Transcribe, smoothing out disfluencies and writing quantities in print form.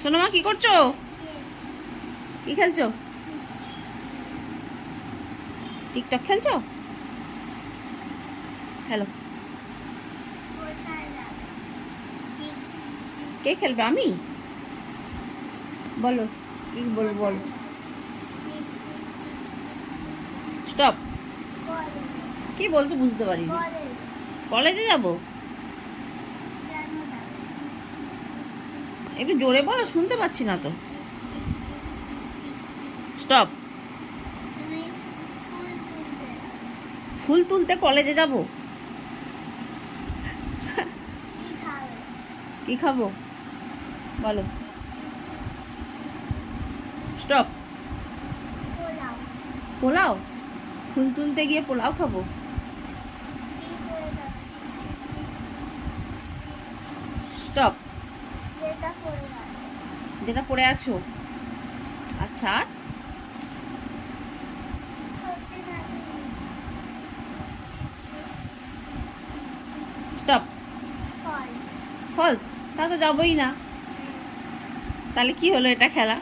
সোনামা কি করছো? কি খেলছো? টিকটক খেলছো? হ্যালো, কে খেলবে? আমি? বলো, কি বলবো বলো। স্টপ। কি বলছো বুঝতে পারিনি। কলেজে যাব? একটু জোরে বলো, শুনতে পাচ্ছি না তো। স্টপ। ফুল তুলতে কলেজে যাব? কি খাবো বলো। স্টপ। পোলাও? ফুল তুলতে গিয়ে পোলাও খাবো? স্টপ। যেটা পড়ে আছো? আচ্ছা, আর? স্টপ। ফলস? তা তো যাবোই না। তাহলে কি হলো এটা খেলা?